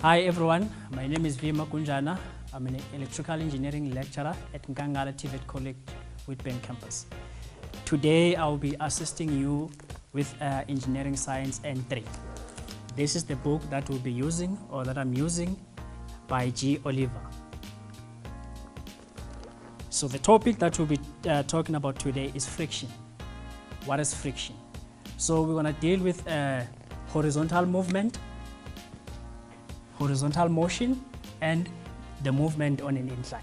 Hi everyone, my name is Vima Kunjana. I'm an electrical engineering lecturer at Ngangala TVET College Witbank campus. Today I'll be assisting you with Engineering Science N3. This is the book that we'll be using, or that I'm using, by G. Oliver. So the topic that we'll be talking about today is friction. What is friction? So we're going to deal with horizontal movement, horizontal motion, and the movement on an incline.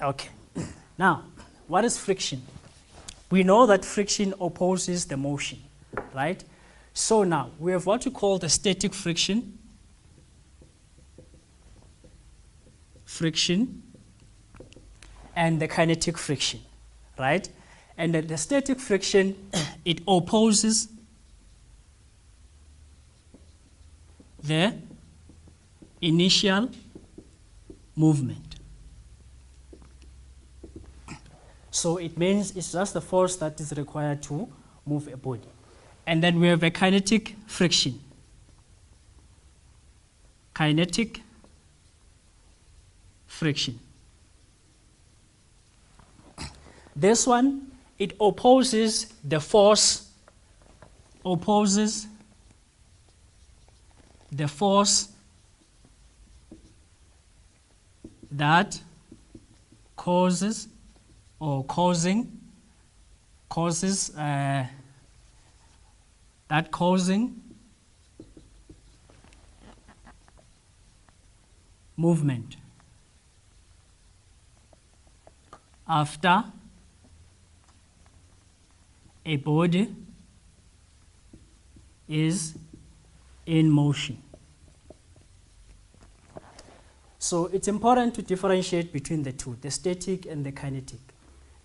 Okay, now what is friction? We know that friction opposes the motion, right? So now we have what we call the static friction, and the kinetic friction, right? And the static friction, it opposes the initial movement. So it means it's just the force that is required to move a body. And then we have a kinetic friction. Kinetic friction. This one, it opposes the force, that causes movement after a body is in motion. So it's important to differentiate between the two, the static and the kinetic.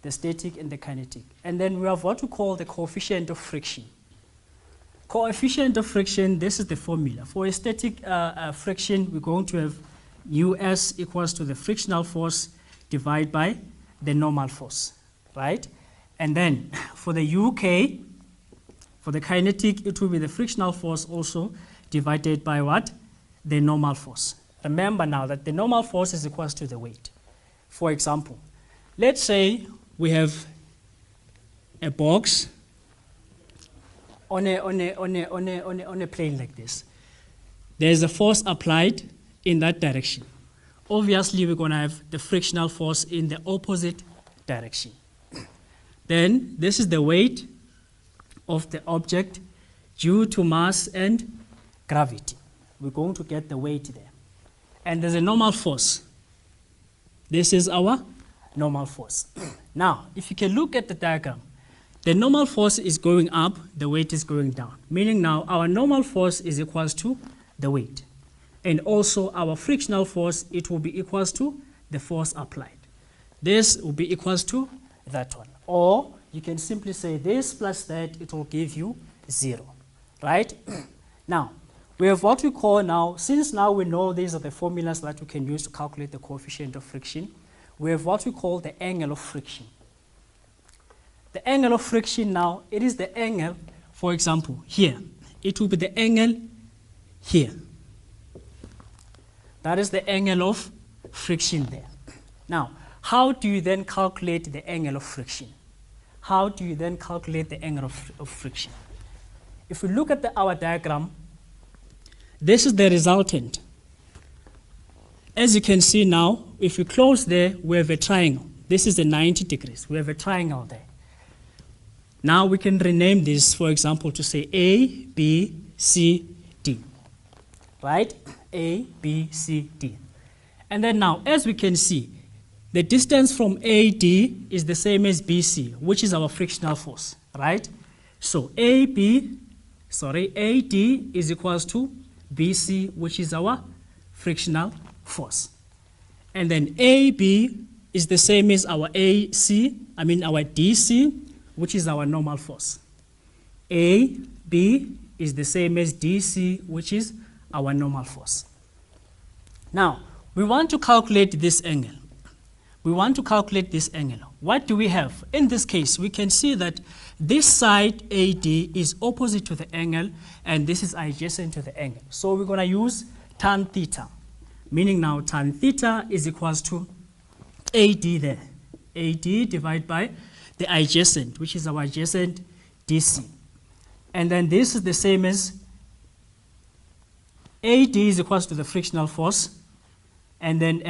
The static and the kinetic. And then we have what we call the coefficient of friction. Coefficient of friction, this is the formula. For a static friction, we're going to have US equals to the frictional force divided by the normal force, right? And then for the UK, for the kinetic, it will be the frictional force also divided by what? The normal force. Remember now that the normal force is equal to the weight. For example, let's say we have a box on a plane like this. There's a force applied in that direction. Obviously, we're going to have the frictional force in the opposite direction. Then this is the weight of the object due to mass and gravity. We're going to get the weight there. And there's a normal force. This is our normal force. Now, if you can look at the diagram, the normal force is going up, the weight is going down. Meaning now our normal force is equals to the weight. And also our frictional force, it will be equals to the force applied. This will be equals to that one. Or you can simply say this plus that, it will give you 0, right? Now, we have what we call now, since now we know these are the formulas that we can use to calculate the coefficient of friction, we have what we call the angle of friction. The angle of friction now, it is the angle, for example, here. It will be the angle here. That is the angle of friction there. Now, how do you then calculate the angle of friction? How do you then calculate the angle of friction? If we look at our diagram, this is the resultant. As you can see now, if we close there, we have a triangle. This is the 90 degrees. We have a triangle there. Now we can rename this, for example, to say A, B, C, D. Right? A, B, C, D. And then now, as we can see, the distance from AD is the same as BC, which is our frictional force, right? So AD is equals to BC, which is our frictional force. And then AB is the same as our our DC, which is our normal force. AB is the same as DC, which is our normal force. Now, we want to calculate this angle. we want to calculate this angle. What do we have? In this case, we can see that this side AD is opposite to the angle, and this is adjacent to the angle. So we're going to use tan theta, meaning now tan theta is equals to AD there. AD divided by the adjacent, which is our adjacent DC. And then this is the same as AD is equals to the frictional force, and then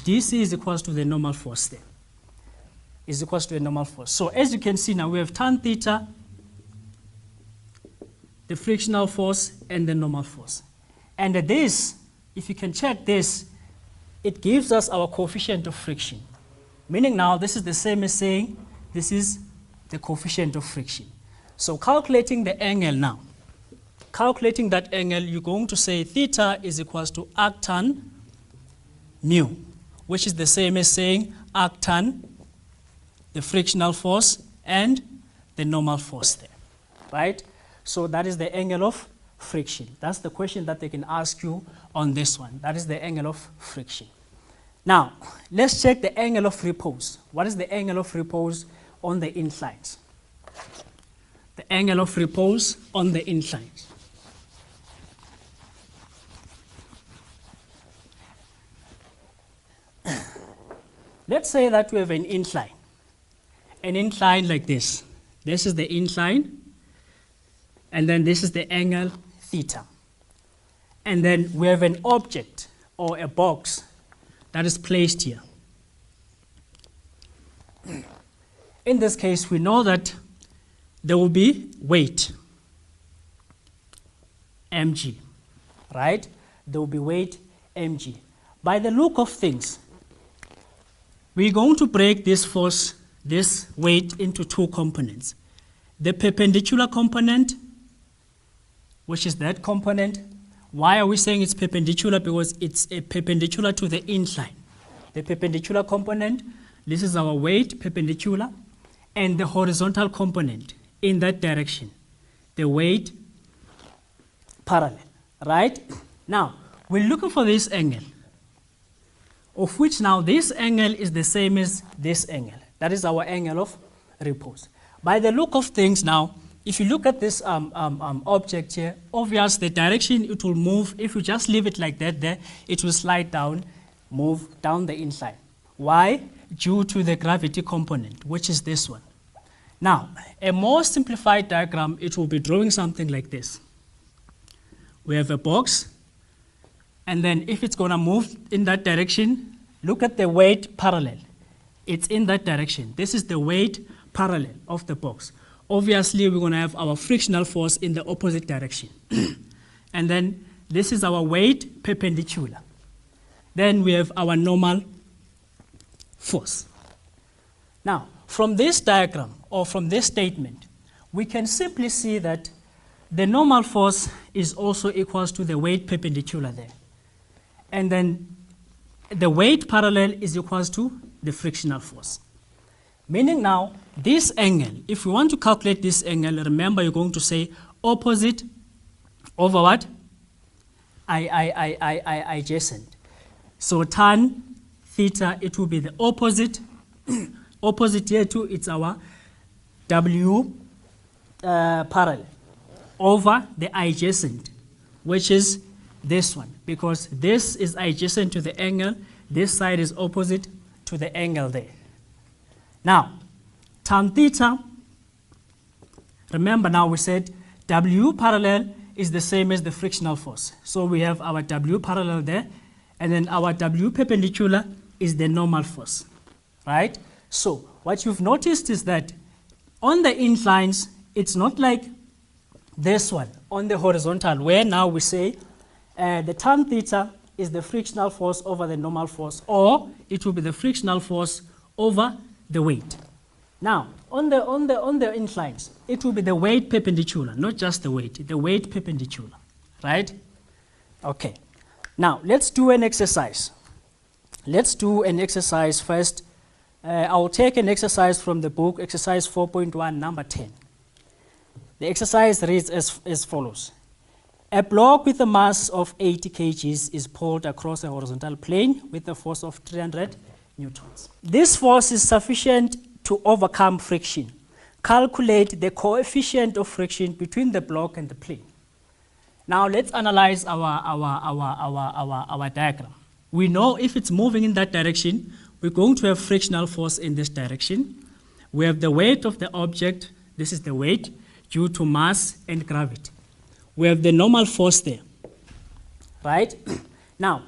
DC is equals to the normal force there. Is equals to a normal force. So as you can see now, we have tan theta, the frictional force, and the normal force. And this, if you can check this, it gives us our coefficient of friction. Meaning now this is the same as saying this is the coefficient of friction. So calculating the angle now, calculating that angle, you're going to say theta is equals to arctan mu, which is the same as saying arctan, the frictional force, and the normal force there, right? So that is the angle of friction. That's the question that they can ask you on this one. That is the angle of friction. Now, let's check the angle of repose. What is the angle of repose on the inclines? The angle of repose on the inclines. Let's say that we have an incline like this. This is the incline, and then this is the angle theta. And then we have an object or a box that is placed here. In this case, we know that there will be weight, mg, right? There will be weight, mg. By the look of things, we're going to break this force, this weight, into two components. The perpendicular component, which is that component. Why are we saying it's perpendicular? Because it's perpendicular to the incline. The perpendicular component, this is our weight, perpendicular, and the horizontal component in that direction, the weight parallel, right? Now, we're looking for this angle, of which now this angle is the same as this angle. That is our angle of repose. By the look of things now, if you look at this object here, obvious the direction it will move, if you just leave it like that there, it will slide down, move down the incline. Why? Due to the gravity component, which is this one. Now, a more simplified diagram, it will be drawing something like this. We have a box, and then if it's going to move in that direction, look at the weight parallel. It's in that direction. This is the weight parallel of the box. Obviously, we're going to have our frictional force in the opposite direction. And then this is our weight perpendicular. Then we have our normal force. Now, from this diagram or from this statement, we can simply see that the normal force is also equals to the weight perpendicular there. And then the weight parallel is equals to the frictional force. Meaning now, this angle, if we want to calculate this angle, remember you're going to say opposite over what? Adjacent. So tan theta, it will be the opposite. Opposite here too, it's our W parallel over the adjacent, which is this one, because this is adjacent to the angle, this side is opposite to the angle there. Now, tan theta, remember now we said W parallel is the same as the frictional force. So we have our W parallel there, and then our W perpendicular is the normal force, right? So what you've noticed is that on the inclines, it's not like this one, on the horizontal, where now we say the tan theta is the frictional force over the normal force, or it will be the frictional force over the weight. Now, on the inclines, it will be the weight perpendicular, not just the weight perpendicular, right? Okay. Now, let's do an exercise. Let's do an exercise first. I'll take an exercise from the book, exercise 4.1, number 10. The exercise reads as follows. A block with a mass of 80 kg is pulled across a horizontal plane with a force of 300 newtons. This force is sufficient to overcome friction. Calculate the coefficient of friction between the block and the plane. Now let's analyze our diagram. We know if it's moving in that direction, we're going to have frictional force in this direction. We have the weight of the object. This is the weight due to mass and gravity. We have the normal force there, right? Now,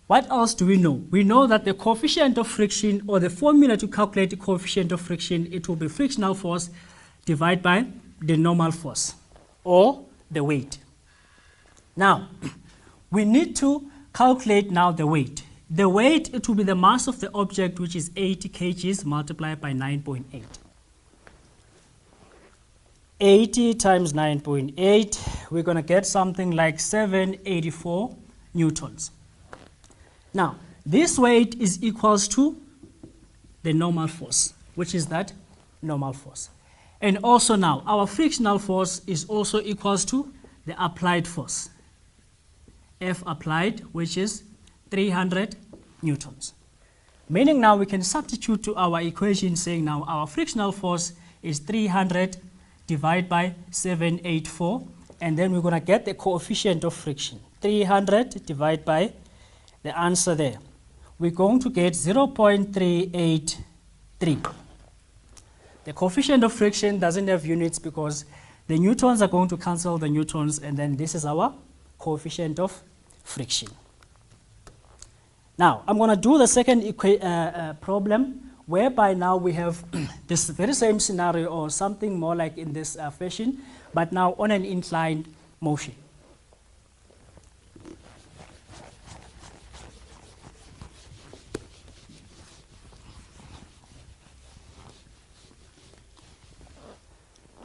what else do we know? We know that the coefficient of friction, or the formula to calculate the coefficient of friction, it will be frictional force divided by the normal force, or the weight. Now, we need to calculate now the weight. The weight, it will be the mass of the object, which is 80 kgs multiplied by 9.8. 80 times 9.8, we're going to get something like 784 newtons. Now, this weight is equals to the normal force, which is that normal force. And also now, our frictional force is also equals to the applied force, F applied, which is 300 newtons. Meaning now we can substitute to our equation saying now our frictional force is 300 divided by 784, and then we're going to get the coefficient of friction. 300 divided by the answer there. We're going to get 0.383. The coefficient of friction doesn't have units because the newtons are going to cancel the newtons, and then this is our coefficient of friction. Now, I'm going to do the second problem, whereby now we have this very same scenario, or something more like in this fashion, but now on an inclined motion.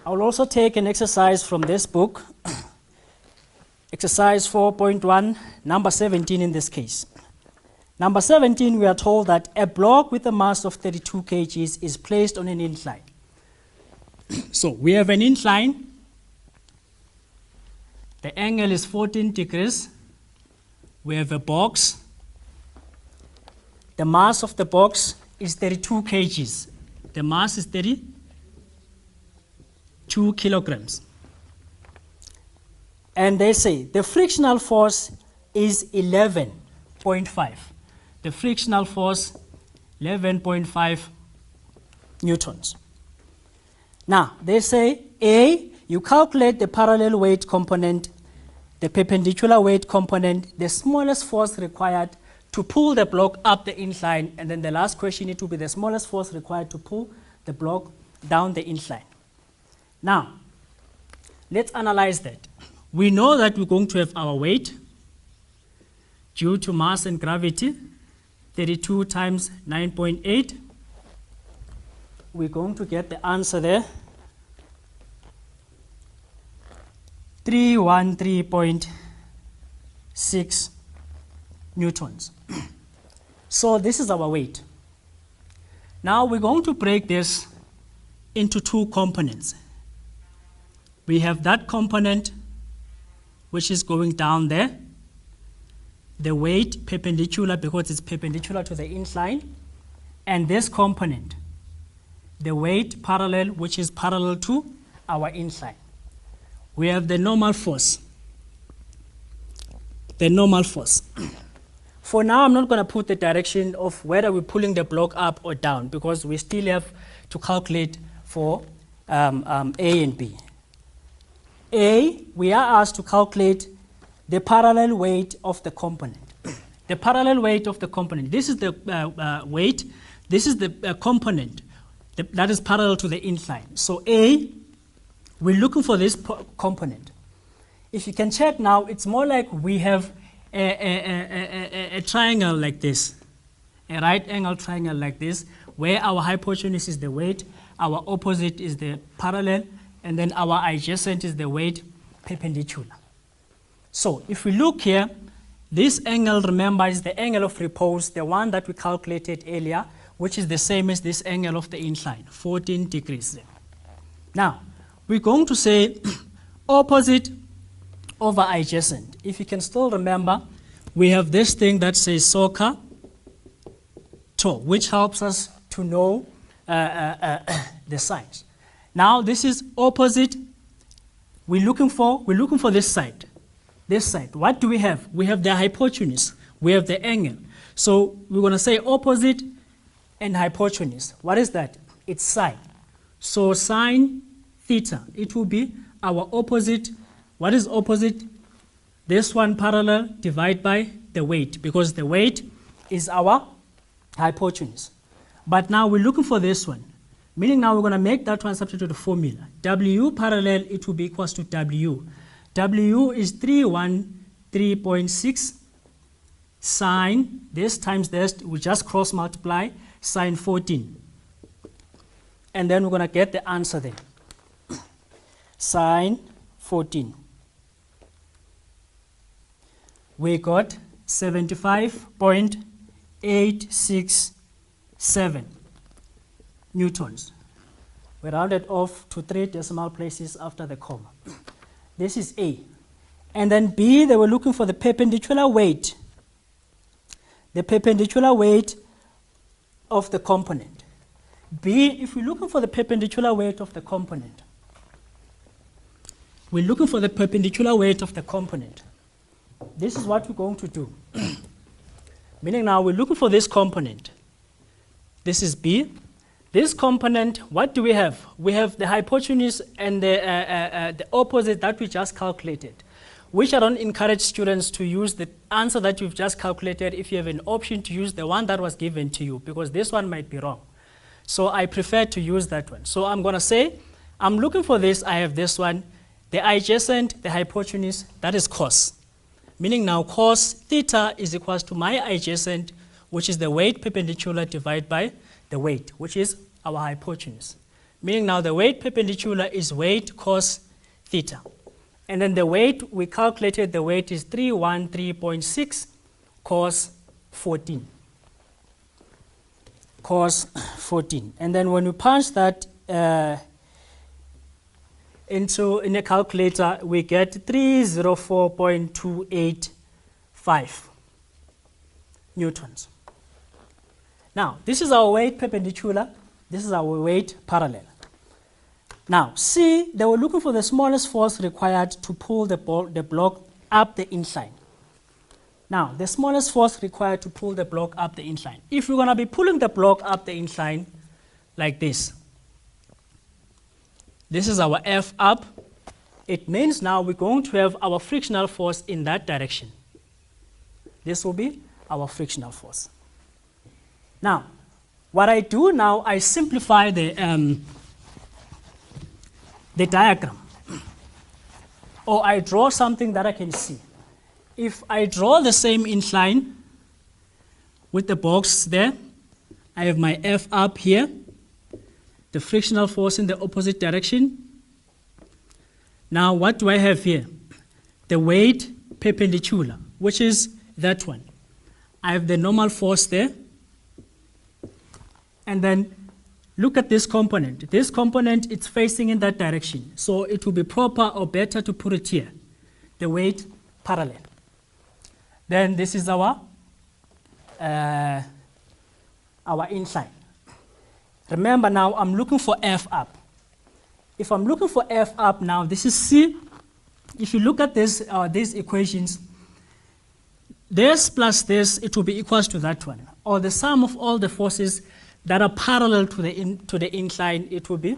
I will also take an exercise from this book, exercise 4.1, number 17 in this case. Number 17, we are told that a block with a mass of 32 kgs is placed on an incline. So we have an incline. The angle is 14 degrees. We have a box. The mass of the box is 32 kgs. The mass is 32 kilograms. And they say the frictional force is 11.5. The frictional force, 11.5 newtons. Now, they say, A, you calculate the parallel weight component, the perpendicular weight component, the smallest force required to pull the block up the incline, and then the last question, it will be the smallest force required to pull the block down the incline. Now, let's analyze that. We know that we're going to have our weight due to mass and gravity, 32 times 9.8. We're going to get the answer there, 313.6 newtons. So this is our weight. Now we're going to break this into two components. We have that component which is going down there, the weight perpendicular because it's perpendicular to the incline, and this component, the weight parallel, which is parallel to our incline. We have the normal force. The normal force. For now, I'm not going to put the direction of whether we're pulling the block up or down because we still have to calculate for A and B. A, we are asked to calculate the parallel weight of the component. The parallel weight of the component. This is the weight. This is the component that is parallel to the incline. So A, we're looking for this component. If you can check now, it's more like we have a triangle like this, a right angle triangle like this, where our hypotenuse is the weight, our opposite is the parallel, and then our adjacent is the weight perpendicular. So if we look here, this angle, remember, is the angle of repose, the one that we calculated earlier, which is the same as this angle of the incline, 14 degrees. Now, we're going to say opposite over adjacent. If you can still remember, we have this thing that says soccer torr, which helps us to know the signs. Now this is opposite. We're looking for this side. This side. What do we have? We have the hypotenuse. We have the angle. So we're going to say opposite and hypotenuse. What is that? It's sine. So sine theta. It will be our opposite. What is opposite? This one parallel divided by the weight, because the weight is our hypotenuse. But now we're looking for this one. Meaning now we're going to make that one substitute to the formula. W parallel, it will be equals to W. W is 313.6 sine, this times this, we just cross multiply, sine 14. And then we're going to get the answer there. Sine 14. We got 75.867 newtons. We rounded off to 3 decimal places after the comma. This is A. And then B, they were looking for the perpendicular weight. The perpendicular weight of the component. B, if we're looking for the perpendicular weight of the component, we're looking for the perpendicular weight of the component. This is what we're going to do. Meaning now we're looking for this component. This is B. This component, what do we have? We have the hypotenuse and the opposite that we just calculated, which I don't encourage students to use the answer that you've just calculated if you have an option to use the one that was given to you, because this one might be wrong. So I prefer to use that one. So I'm going to say, I'm looking for this, I have this one, the adjacent, the hypotenuse, that is cos. Meaning now cos theta is equals to my adjacent, which is the weight perpendicular divided by the weight, which is our hypotenuse. Meaning now the weight perpendicular is weight cos theta. And then the weight, we calculated the weight is 313.6 cos 14. Cos 14. And then when we punch that in a calculator, we get 304.285 newtons. Now, this is our weight perpendicular. This is our weight parallel. Now, C, they were looking for the smallest force required to pull the block up the incline. Now, the smallest force required to pull the block up the incline. If we're going to be pulling the block up the incline like this is our F up. It means now we're going to have our frictional force in that direction. This will be our frictional force. Now, what I do now, I simplify the diagram, or I draw something that I can see. If I draw the same incline with the box there, I have my F up here, the frictional force in the opposite direction. Now what do I have here? The weight perpendicular, which is that one. I have the normal force there. And then look at this component. This component, it's facing in that direction. So it will be proper or better to put it here, the weight parallel. Then this is our incline. Remember now, I'm looking for F up. If I'm looking for F up now, this is C. If you look at this, these equations, this plus this, it will be equals to that one. Or the sum of all the forces that are parallel to the incline, it will be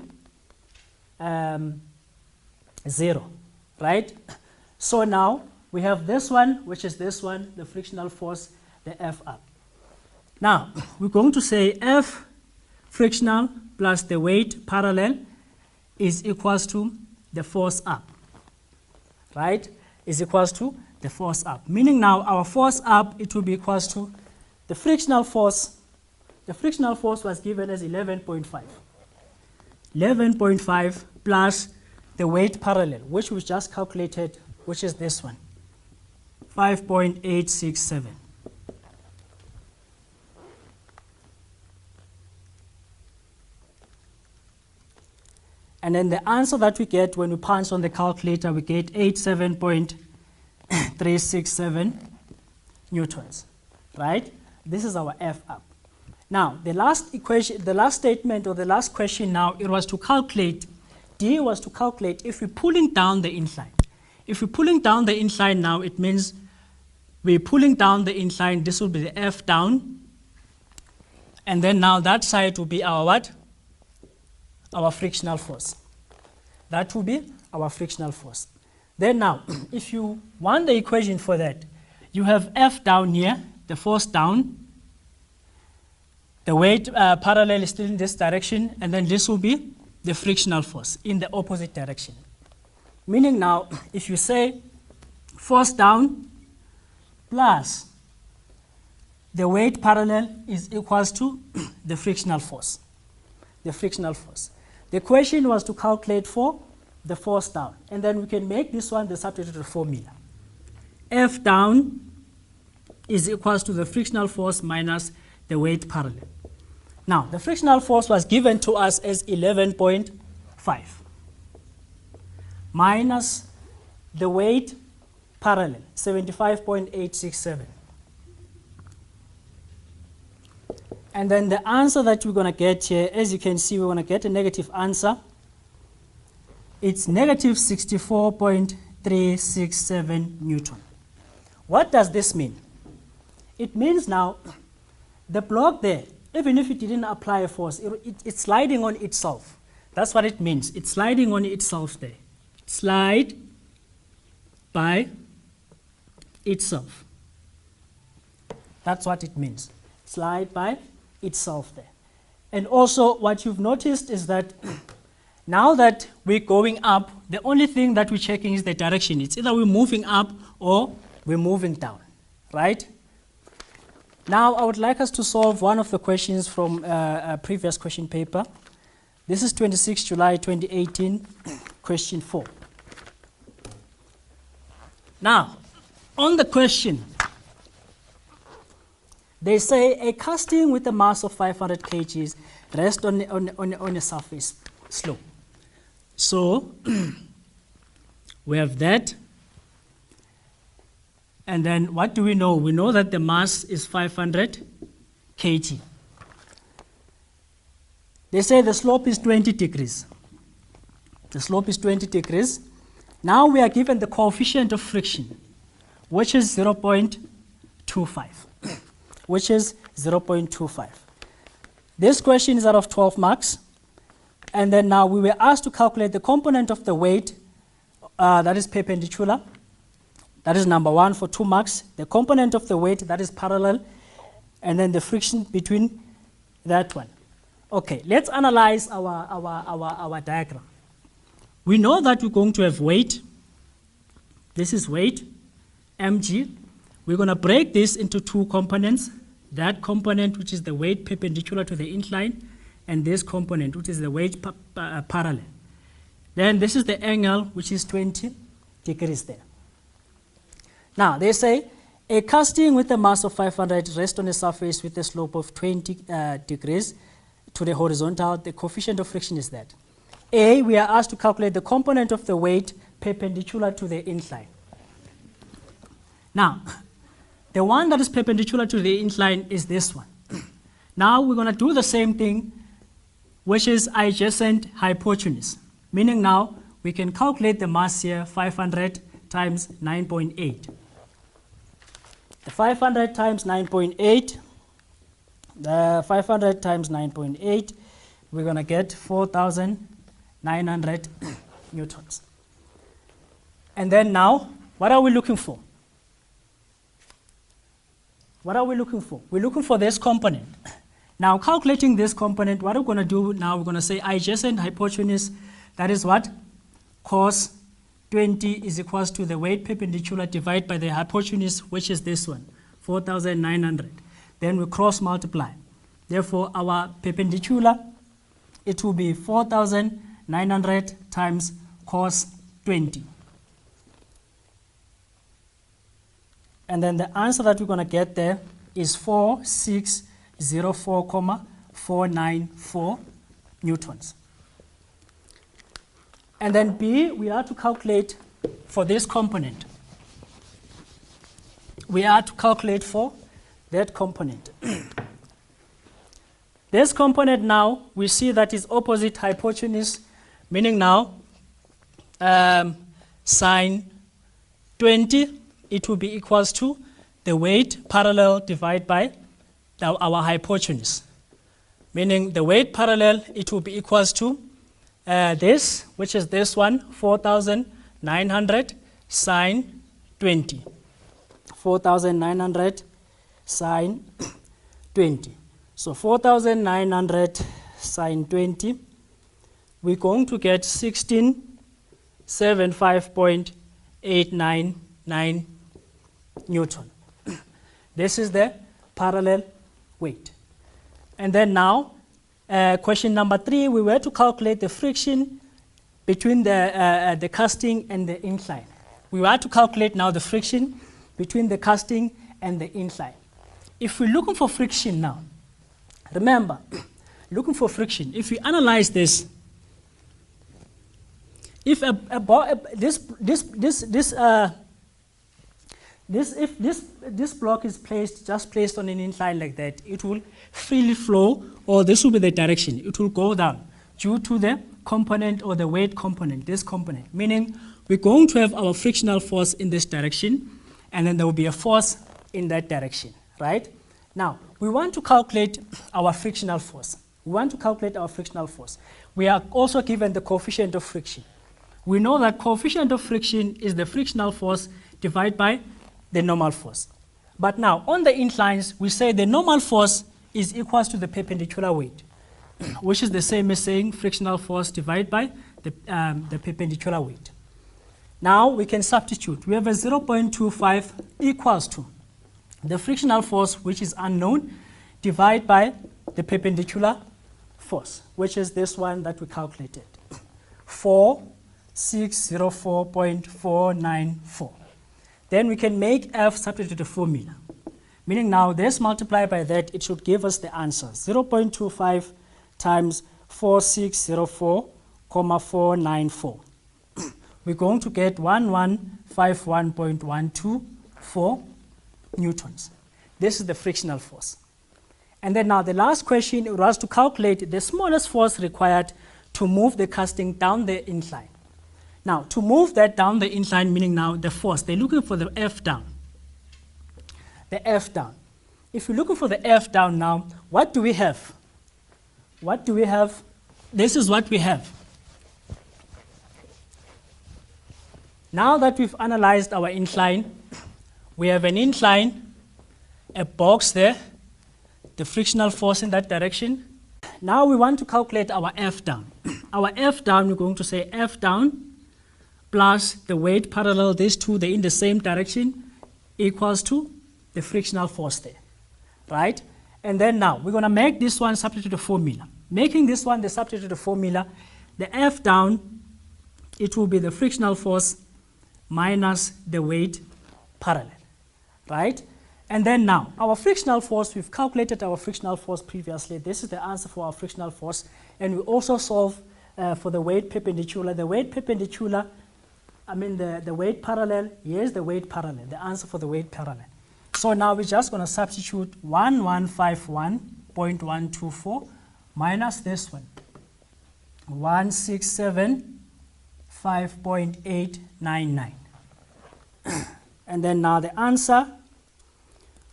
0, right? So now we have this one, which is this one, the frictional force, the F up. Now we're going to say F frictional plus the weight parallel is equals to the force up, right? Is equals to the force up. Meaning now our force up, it will be equals to the frictional force. The frictional force was given as 11.5. 11.5 plus the weight parallel, which we just calculated, which is this one, 5.867. And then the answer that we get when we punch on the calculator, we get 87.367 newtons, right? This is our F up. Now, the last equation, the last statement or the last question now, it was to calculate, D was to calculate if we're pulling down the incline. If we're pulling down the incline now, it means we're pulling down the incline. This will be the F down. And then now that side will be our what? Our frictional force. That will be our frictional force. Then now, if you want the equation for that, you have F down here, the force down. The weight parallel is still in this direction, and then this will be the frictional force in the opposite direction. Meaning now, if you say force down plus the weight parallel is equals to the frictional force. The frictional force. The question was to calculate for the force down, and then we can make this one the substituted formula. F down is equals to the frictional force minus the weight parallel. Now, the frictional force was given to us as 11.5 minus the weight parallel, 75.867. And then the answer that we're going to get here, as you can see, we're going to get a negative answer. It's negative 64.367 Newton. What does this mean? It means now the block there, even if it didn't apply a force, it's sliding on itself. That's what it means. It's sliding on itself there. Slide by itself. That's what it means. Slide by itself there. And also what you've noticed is that now that we're going up, the only thing that we're checking is the direction. It's either we're moving up or we're moving down, right? Now I would like us to solve one of the questions from a previous question paper. This is 26 July 2018, question 4. Now, on the question, they say a casting with a mass of 500 kgs rests on a surface slope. So, we have that. And then what do we know? We know that the mass is 500 kg. They say the slope is 20 degrees. The slope is 20 degrees. Now we are given the coefficient of friction, which is 0.25. Which is 0.25. This question is out of 12 marks. And then now we were asked to calculate the component of the weight that is perpendicular. That is number 1 for 2 marks. The component of the weight that is parallel. And then the friction between that one. Okay, let's analyze our diagram. We know that we're going to have weight. This is weight, mg. We're going to break this into 2 components. That component, which is the weight perpendicular to the incline, and this component, which is the weight parallel. Then this is the angle, which is 20 degrees there. Now, they say a casting with a mass of 500 rests on a surface with a slope of 20 degrees to the horizontal. The coefficient of friction is that. A, we are asked to calculate the component of the weight perpendicular to the incline. Now, the one that is perpendicular to the incline is this one. Now we're going to do the same thing, which is adjacent hypotenuse. Meaning now we can calculate the mass here, 500 times 9.8. The 500 times 9.8, the 500 times 9.8, we're going to get 4,900 newtons. And then now, what are we looking for? What are we looking for? We're looking for this component. Now, calculating this component, what we're going to do now, we're going to say adjacent hypotenuse, that is what? Cos 20 is equals to the weight perpendicular divided by the hypotenuse, which is this one, 4,900. Then we cross multiply. Therefore, our perpendicular, it will be 4,900 times cos 20. And then the answer that we're going to get there is 4604,494 newtons. And then B, we are to calculate for this component. We are to calculate for that component. This component now, we see that is opposite hypotenuse, meaning now sine 20, it will be equals to the weight parallel divided by our hypotenuse. Meaning the weight parallel, it will be equals to this, which is this one, 4,900 sine 20. 4,900 sine 20. So 4,900 sine 20, we're going to get 1675.899 Newton. This is the parallel weight. And then now, question number 3, we were to calculate the friction between the casting and the incline. We were to calculate now the friction between the casting and the incline. If we're looking for friction now, remember, looking for friction, if we analyze this, if this block is just placed on an incline like that, it will freely flow, or this will be the direction. It will go down due to the component or the weight component, this component. Meaning we're going to have our frictional force in this direction, and then there will be a force in that direction, right? Now, we want to calculate our frictional force. We want to calculate our frictional force. We are also given the coefficient of friction. We know that coefficient of friction is the frictional force divided by the normal force. But now, on the inclines, we say the normal force is equal to the perpendicular weight, which is the same as saying frictional force divided by the perpendicular weight. Now, we can substitute. We have a 0.25 equals to the frictional force, which is unknown, divided by the perpendicular force, which is this one that we calculated, 4604.494. Then we can make F substitute the formula. Meaning now this multiplied by that, it should give us the answer. 0.25 times 4604,494. We're going to get 1151.124 newtons. This is the frictional force. And then now the last question was to calculate the smallest force required to move the casting down the incline. Now, to move that down the incline, meaning now the force, they're looking for the F down. The F down. If you're looking for the F down now, what do we have? What do we have? This is what we have. Now that we've analyzed our incline, we have an incline, a box there, the frictional force in that direction. Now we want to calculate our F down. Our F down, we're going to say F down plus the weight parallel, these two, they're in the same direction, equals to the frictional force there, right? And then now, we're going to make this one substitute the formula. Making this one the substitute the formula, the F down, it will be the frictional force minus the weight parallel, right? And then now, our frictional force, we've calculated our frictional force previously. This is the answer for our frictional force. And we also solve for the weight perpendicular. The weight perpendicular, I mean the weight parallel, here's the weight parallel, the answer for the weight parallel. So now we're just going to substitute 1151.124 minus this one, 167.5.899. And then now the answer,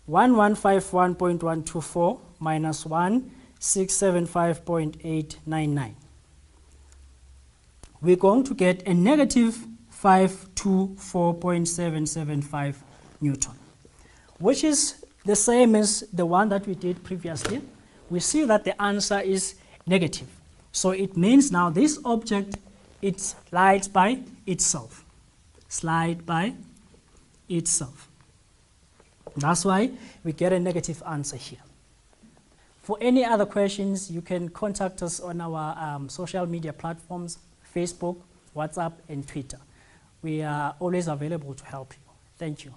1151.124 minus 1675.899. We're going to get a negative 524.775 Newton, which is the same as the one that we did previously. We see that the answer is negative. So it means now this object, it slides by itself. Slide by itself. That's why we get a negative answer here. For any other questions, you can contact us on our social media platforms, Facebook, WhatsApp, and Twitter. We are always available to help you. Thank you.